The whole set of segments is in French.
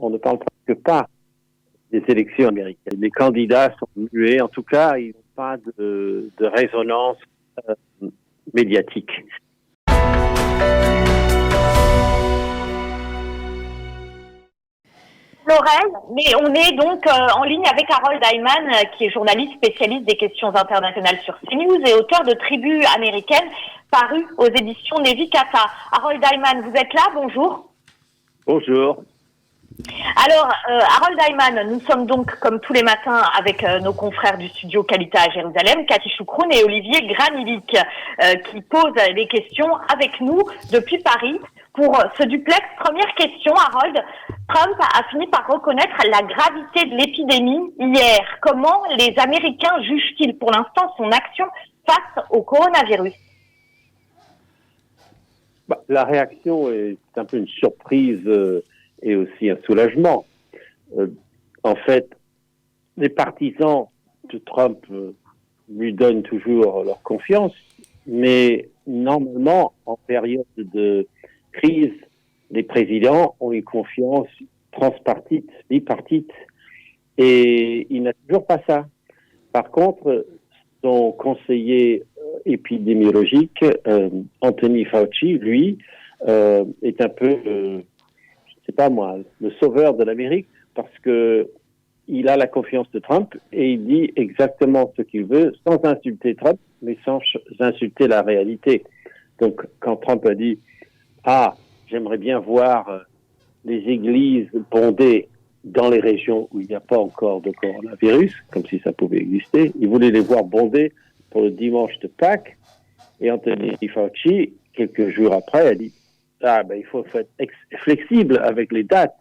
on ne parle presque pas des élections américaines. Les candidats sont muets, en tout cas, ils n'ont pas de résonance médiatique. Laurel, mais on est donc en ligne avec Harold Iman, qui est journaliste spécialiste des questions internationales sur CNews et auteur de Tribu américaine, paru aux éditions Nevikata. Harold Iman, vous êtes là, bonjour. Bonjour. Alors, Harold Iman, nous sommes donc, comme tous les matins, avec nos confrères du studio Kalita à Jérusalem, Cathy Choukroun et Olivier Granilic, qui posent les questions avec nous depuis Paris. Pour ce duplex, première question, Harold. Trump a fini par reconnaître la gravité de l'épidémie hier. Comment les Américains jugent-ils pour l'instant son action face au coronavirus ? La réaction est un peu une surprise et aussi un soulagement. En fait, les partisans de Trump lui donnent toujours leur confiance, mais normalement, en période de crise, les présidents ont une confiance transpartite, bipartite, et il n'a toujours pas ça. Par contre, son conseiller épidémiologique, Anthony Fauci, lui, est un peu, je sais pas moi, le sauveur de l'Amérique, parce que il a la confiance de Trump et il dit exactement ce qu'il veut, sans insulter Trump, mais sans insulter la réalité. Donc, quand Trump a dit « Ah, j'aimerais bien voir les églises bondées dans les régions où il n'y a pas encore de coronavirus, comme si ça pouvait exister. Il voulait les voir bondées pour le dimanche de Pâques. Et Anthony Fauci, quelques jours après, a dit « Ah, il faut être flexible avec les dates.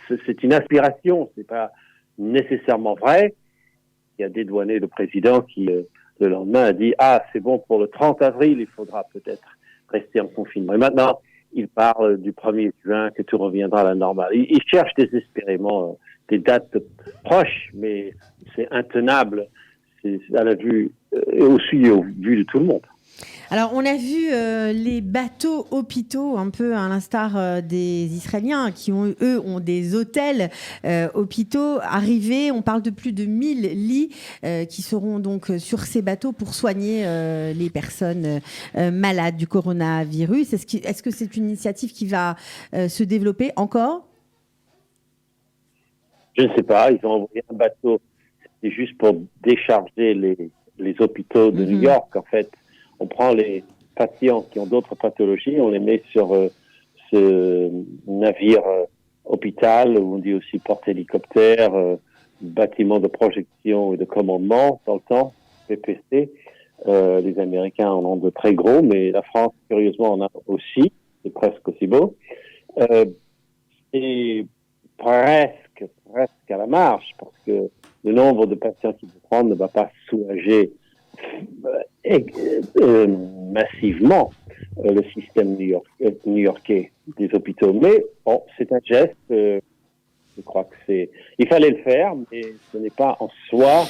C'est une aspiration, c'est pas nécessairement vrai. » Il a dédouané le président qui, le lendemain, a dit « Ah, c'est bon pour le 30 avril, il faudra peut-être rester en confinement. » Et maintenant, il parle du 1er juin, que tout reviendra à la normale. Il cherche désespérément des dates proches, mais c'est intenable. C'est à la vue, et aussi au vu de tout le monde. Alors, on a vu les bateaux hôpitaux, un peu à l'instar des Israéliens, qui ont des hôtels hôpitaux arriver. On parle de plus de 1000 lits qui seront donc sur ces bateaux pour soigner les personnes malades du coronavirus. Est-ce que c'est une initiative qui va se développer encore ? Je ne sais pas. Ils ont envoyé un bateau. C'est juste pour décharger les hôpitaux de New York, en fait. On prend les patients qui ont d'autres pathologies, on les met sur ce navire hôpital, où on dit aussi porte-hélicoptère, bâtiment de projection et de commandement dans le temps, PPC. Les Américains en ont de très gros, mais la France, curieusement, en a aussi, c'est presque aussi beau. Et presque à la marge, parce que le nombre de patients qu'il faut prendre ne va pas soulager massivement le système new-yorkais des hôpitaux. Mais bon, c'est un geste, je crois que il fallait le faire, mais ce n'est pas en soi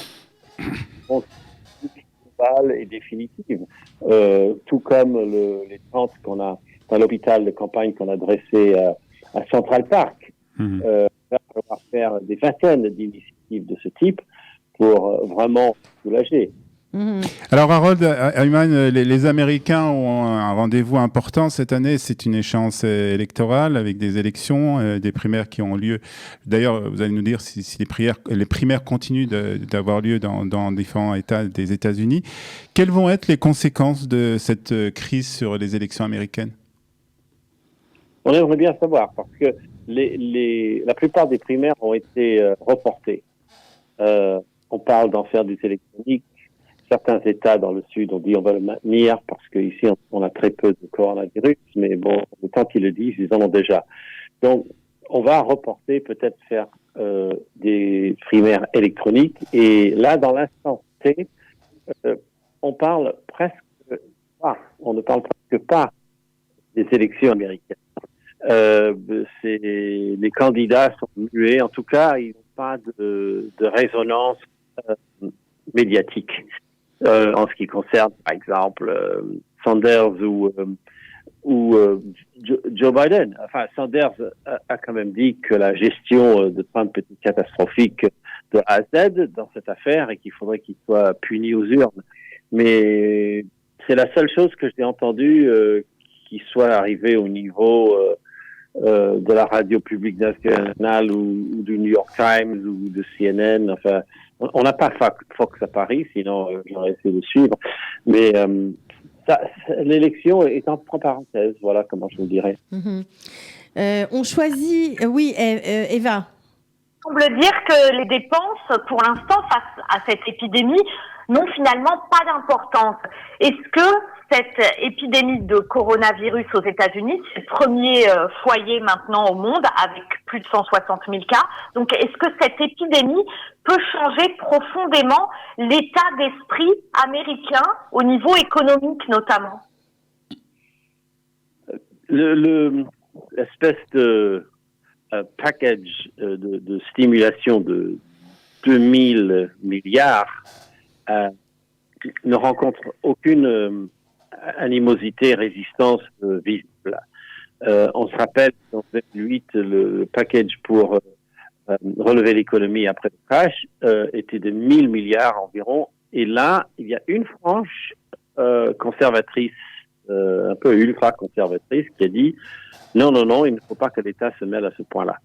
global et définitive. Tout comme les tentes qu'on a dans l'hôpital de campagne qu'on a dressé à Central Park. Il va falloir faire des vingtaines d'initiatives de ce type pour vraiment soulager. Alors Harold Iman, les Américains ont un rendez-vous important cette année. C'est une échéance électorale avec des élections, des primaires qui ont lieu. D'ailleurs, vous allez nous dire si les primaires continuent d'avoir lieu dans différents États des États-Unis. Quelles vont être les conséquences de cette crise sur les élections américaines ? On aimerait bien savoir parce que la plupart des primaires ont été reportées. On parle d'en faire des électroniques. Certains États dans le Sud ont dit on va le maintenir parce qu'ici on a très peu de coronavirus, mais bon, tant qu'ils le disent, ils en ont déjà. Donc, on va reporter, peut-être faire des primaires électroniques. Et là, dans l'instant T, on parle presque pas, on ne parle presque pas des élections américaines. Les candidats sont muets, en tout cas, ils n'ont pas de résonance médiatique. En ce qui concerne, par exemple, Sanders ou ou Joe Biden. Enfin, Sanders a quand même dit que la gestion de Trump était catastrophique de A à Z dans cette affaire et qu'il faudrait qu'il soit puni aux urnes. Mais c'est la seule chose que j'ai entendue qui soit arrivée au niveau de la radio publique nationale ou du New York Times ou de CNN. Enfin, on n'a pas Fox à Paris, sinon j'aurais essayé de suivre. Mais l'élection est entre parenthèses, voilà comment je le dirais. On choisit, oui, Eva. Il semble dire que les dépenses, pour l'instant, face à cette épidémie, n'ont finalement pas d'importance. Est-ce que cette épidémie de coronavirus aux États-Unis, c'est le premier foyer maintenant au monde avec plus de 160 000 cas, donc est-ce que cette épidémie peut changer profondément l'état d'esprit américain au niveau économique notamment? L'espèce de package de stimulation de 2000 milliards ne rencontre aucune animosité, résistance visible. On se rappelle qu'en 2008, le package pour relever l'économie après le crash était de 1000 milliards environ. Et là, il y a une frange conservatrice, un peu ultra-conservatrice, qui a dit non, il ne faut pas que l'État se mêle à ce point-là.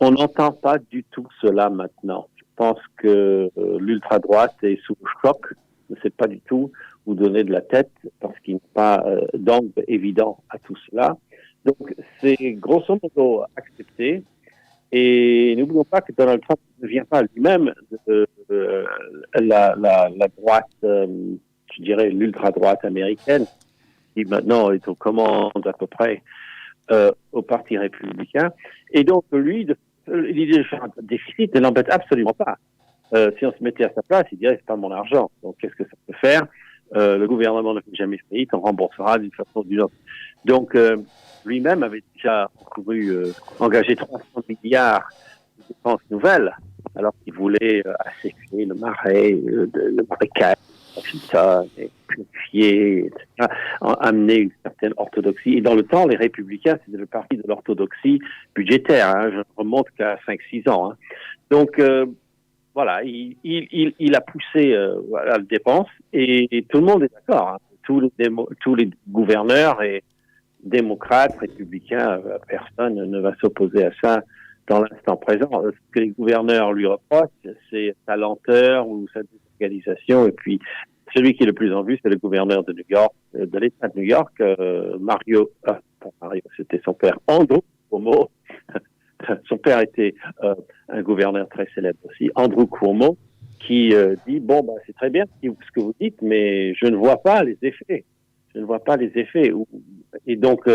On n'entend pas du tout cela maintenant. Je pense que l'ultra-droite est sous le choc, ne sait pas du tout où donner de la tête parce qu'il n'y a pas d'angle évident à tout cela. Donc, c'est grosso modo accepté. Et n'oublions pas que Donald Trump ne vient pas lui-même de la droite, je dirais l'ultra-droite américaine, qui maintenant est aux commandes à peu près au Parti républicain. Et donc, lui, l'idée de faire un déficit ne l'embête absolument pas. Si on se mettait à sa place, il dirait c'est pas mon argent. Donc, qu'est-ce que ça peut faire? Le gouvernement ne fait jamais faillite, on remboursera d'une façon ou d'une autre. Donc, lui-même avait déjà voulu engager 300 milliards de dépenses nouvelles, alors qu'il voulait assécher le marais, le marécage, Washington, et purifier, etc., amener une certaine orthodoxie. Et dans le temps, les républicains, c'était le parti de l'orthodoxie budgétaire. Hein, je ne remonte qu'à 5-6 ans. Hein. Donc, voilà, il a poussé la dépense et tout le monde est d'accord. Hein. Tous les gouverneurs et démocrates, républicains, personne ne va s'opposer à ça dans l'instant présent. Ce que les gouverneurs lui reprochent, c'est sa lenteur ou sa désorganisation. Et puis, celui qui est le plus en vue, c'est le gouverneur de New York, de l'État de New York, Mario, c'était son père, Andrew Cuomo. Son père était un gouverneur très célèbre aussi, Andrew Cuomo, qui dit c'est très bien ce que vous dites, mais je ne vois pas les effets. Je ne vois pas les effets. Et donc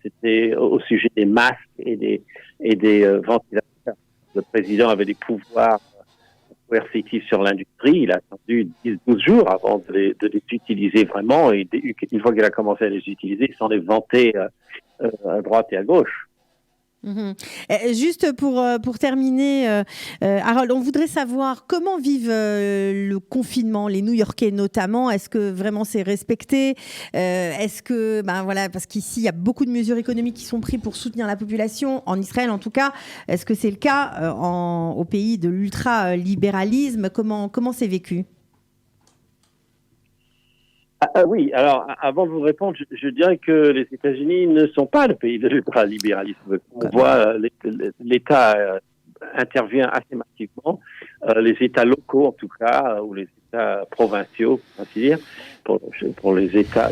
c'était au sujet des masques et des ventilateurs. Le président avait des pouvoirs coercitifs sur l'industrie. Il a attendu 10-12 jours avant de les utiliser vraiment. Et une fois qu'il a commencé à les utiliser, il s'en est vanté à droite et à gauche. Juste pour terminer, Harold, on voudrait savoir comment vivent le confinement, les New-Yorkais notamment. Est-ce que vraiment c'est respecté? Est-ce que, parce qu'ici il y a beaucoup de mesures économiques qui sont prises pour soutenir la population, en Israël en tout cas. Est-ce que c'est le cas au pays de l'ultra-libéralisme? Comment c'est vécu? Oui, alors avant de vous répondre, je dirais que les États-Unis ne sont pas le pays de l'ultralibéralisme. On voit l'État intervient assez massivement, les États locaux en tout cas, ou les États provinciaux, pour ainsi dire, pour l'État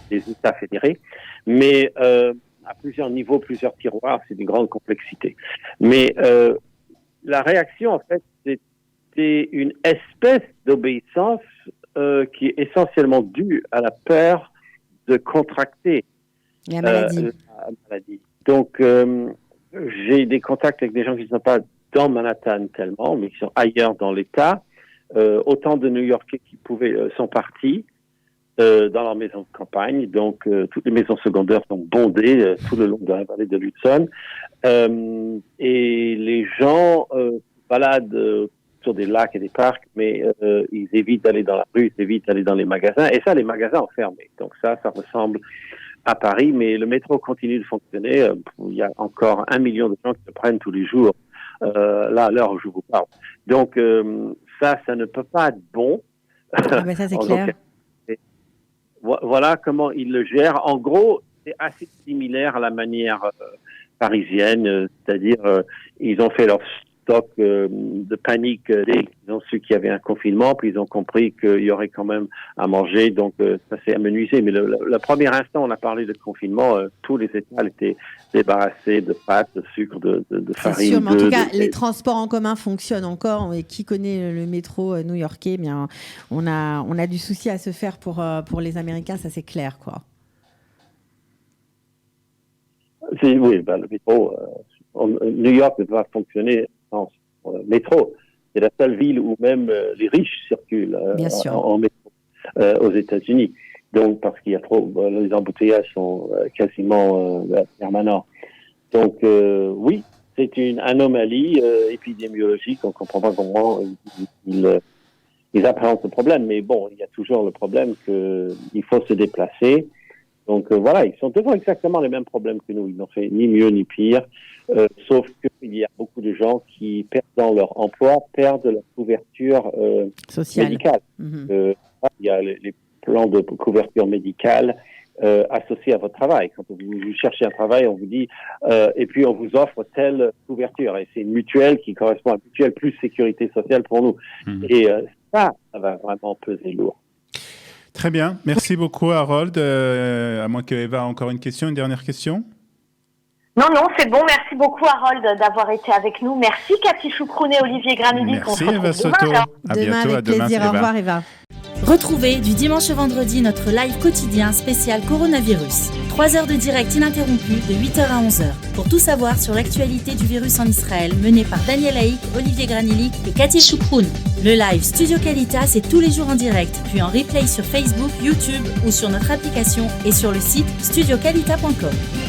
des États fédérés, mais à plusieurs niveaux, plusieurs tiroirs, c'est d'une grande complexité. Mais la réaction, en fait, c'était une espèce d'obéissance qui est essentiellement due à la peur de contracter la maladie. Donc, j'ai des contacts avec des gens qui ne sont pas dans Manhattan tellement, mais qui sont ailleurs dans l'État. Autant de New-Yorkais qui sont partis dans leur maison de campagne. Donc, toutes les maisons secondaires sont bondées tout le long de la vallée de l'Hudson. Et les gens baladent sur des lacs et des parcs, mais ils évitent d'aller dans la rue, ils évitent d'aller dans les magasins. Et ça, les magasins ont fermé. Donc ça ressemble à Paris, mais le métro continue de fonctionner. Il y a encore 1 million de gens qui le prennent tous les jours, là, à l'heure où je vous parle. Donc, ça ne peut pas être bon. Ah ben ça, c'est clair. Voilà comment ils le gèrent. En gros, c'est assez similaire à la manière parisienne, c'est-à-dire ils ont fait leur stock de panique dès qu'ils ont su qu'il y avait un confinement, puis ils ont compris qu'il y aurait quand même à manger, donc ça s'est amenuisé. Mais le premier instant, on a parlé de confinement, tous les étals étaient débarrassés de pâtes, de sucre, de farine. C'est sûr, mais en tout cas, les transports en commun fonctionnent encore. Et qui connaît le métro new-yorkais, bien, on a du souci à se faire pour les Américains, ça c'est clair, quoi. Oui, le métro, New York ne peut pas fonctionner sans métro. C'est la seule ville où même les riches circulent en métro aux États-Unis. Donc, parce qu'il y a trop, les embouteillages sont quasiment permanents. Donc, oui, c'est une anomalie épidémiologique. On ne comprend pas comment ils appréhendent ce problème. Mais bon, il y a toujours le problème qu'il faut se déplacer. Donc voilà, ils sont devant exactement les mêmes problèmes que nous. Ils n'ont fait ni mieux ni pire, sauf qu'il y a beaucoup de gens qui, perdant leur emploi, perdent leur couverture médicale. Il y a les plans de couverture médicale associés à votre travail. Quand vous cherchez un travail, on vous dit et puis on vous offre telle couverture. Et c'est une mutuelle qui correspond à une mutuelle plus sécurité sociale pour nous. Et ça va vraiment peser lourd. Très bien. Merci beaucoup, Harold. À moins que Eva ait encore une dernière question. Non, c'est bon. Merci beaucoup, Harold, d'avoir été avec nous. Merci, Cathy Choucroune et Olivier Granillic. Merci, Eva Soto. À bientôt. Avec plaisir. Au revoir, Eva. Retrouvez du dimanche au vendredi notre live quotidien spécial coronavirus. 3 heures de direct ininterrompu de 8h à 11h. Pour tout savoir sur l'actualité du virus en Israël, mené par Daniel Haïk, Olivier Granillic et Cathy Choucroune. Le live Studio Qualitas, c'est tous les jours en direct, puis en replay sur Facebook, YouTube ou sur notre application et sur le site studioqualita.com.